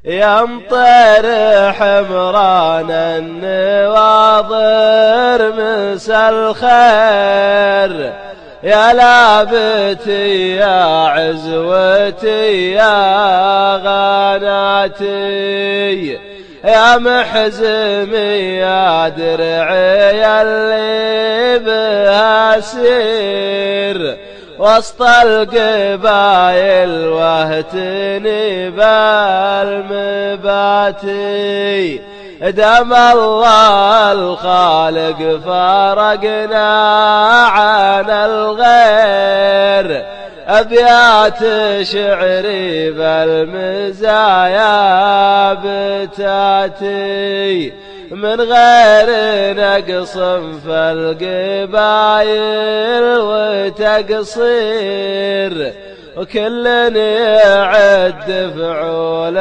يا مطير حمران النواظر مسا الخير، يا لابتي يا عزوتي يا غناتي، يا محزمي يا درعي اللي بها سير، وسط القبايل واهتني بالمباتي، دام الله الخالق فارقنا عن الغير، أبيات شعري بالمزايا بتاتي، من غير نقص في القبايل وتقصير، وكل يعد فعول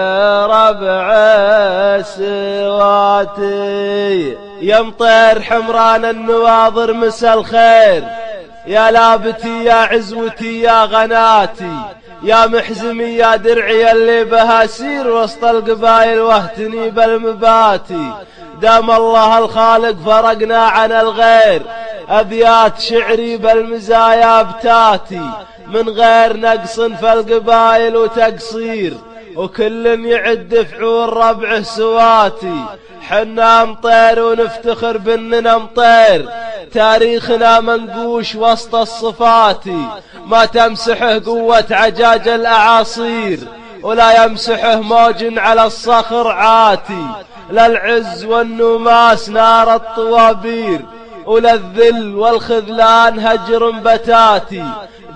ربع السواتي. يا مطير حمران النواظر مسا الخير، يا لابتي يا عزوتي يا غناتي، يا محزمي يا درعي اللي بها سير، وسط القبايل واهتني بالمباتي، دام الله الخالق فرقنا عن الغير، أبيات شعري بالمزايا بتاتي، من غير نقص في القبايل وتقصير، وكل يعد فعول ربعه سواتي، حنا مطير ونفتخر بأننا مطير، تاريخنا منقوش وسط الصفاتي، ما تمسحه قوة عجاج الأعاصير، ولا يمسحه موج على الصخر عاتي، للعز والنماس نار الطوابير، وللذل والخذلان هجر بتاتي،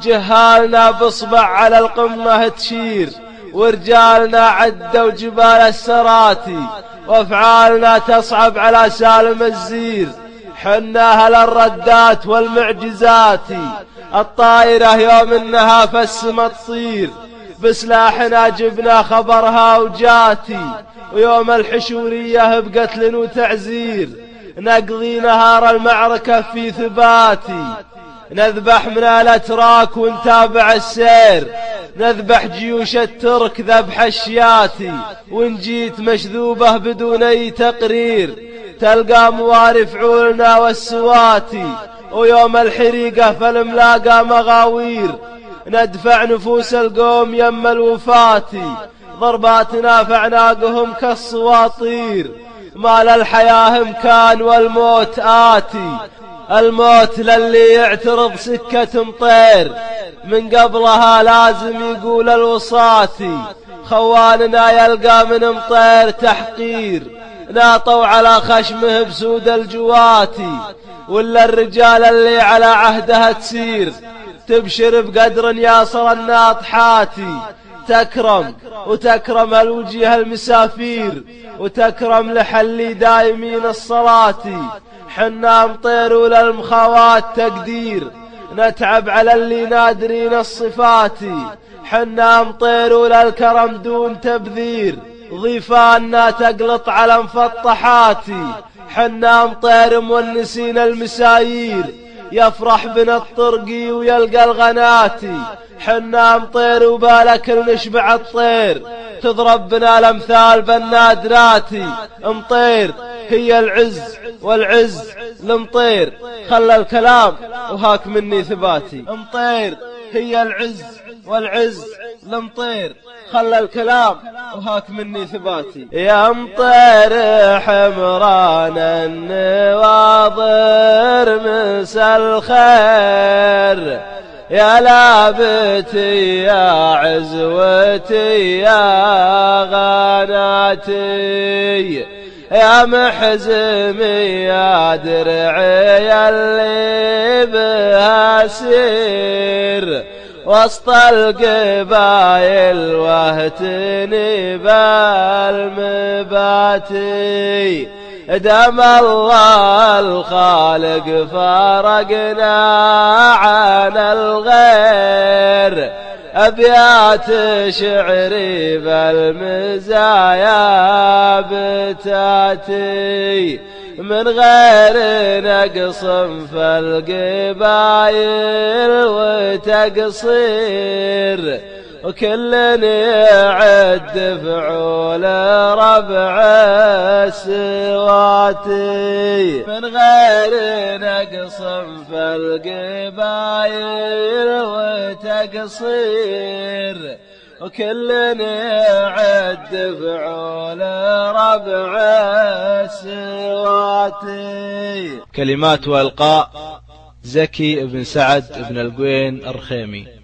جهالنا بصبع على القمة تشير، ورجالنا عدوا جبال السراتي، وافعالنا تصعب على سالم الزير، حنا أهل الردات والمعجزات، الطائرة يوم انها في السما تطير، بسلاحنا جبنا خبرها وجاتي، ويوم الحشورية بقتل وتعزير، نقضي نهار المعركة في ثباتي، نذبح من الأتراك ونتابع السير، نذبح جيوش الترك ذبح الشياتي، وإن جيت مشذوبة بدون أي تقرير، تلقى مواري فعولنا والسواتي، ويوم الحريقة فالملاقى مغاوير، ندفع نفوس القوم يم الوفاتي، ضرباتنا في أعناقهم كالصواطير، ما للحياة إمكان والموت آتي، الموت للي يعترض سكة مطير، من قبلها لازم يقول الوصاتي، خواننا يلقى من مطير تحقير، ناطوا على خشمه بسود الجواتي، ولا الرجال اللي على عهدها تسير، تبشر بقدر ياصر الناطحاتي، تكرم وتكرم الوجيه المسافير، وتكرم لحلي دايمين الصلاة، حنا مطير وللمخاوات تقدير، نتعب على اللي نادرين الصفات، حنا مطير وللكرم دون تبذير، ضيفاننا تقلط على مفطحاتي، حنا مطير مونسين المسايير، يفرح بنا الطرقي ويلقى الغناتي، حنا مطير وبالك نشبع الطير، تضرب بنا الأمثال بالنادراتي، مطير هي العز والعز لمطير، خلى الكلام وهاك مني ثباتي، مطير هي العز والعز لمطير، خلى الكلام وهاك مني ثباتي. يا مطير حمران النواظر مسا الخير، يا لابتي يا عزوتي يا غناتي، يا محزمي يا درعي اللي بها سير، وسط القبايل واهتني بالمباتي، دام الله الخالق فارقنا عن الغير، أبيات شعري بالمزايا بتاتي، من غير نقص في القبايل وتقصير، وكل يعد فعول ربع السواتي من غير نقص في القبايل وتقصير وكل يعد فعول ربع السواتي. كلمات وإلقاء زكي بن سعد بن القوين الرخيمي.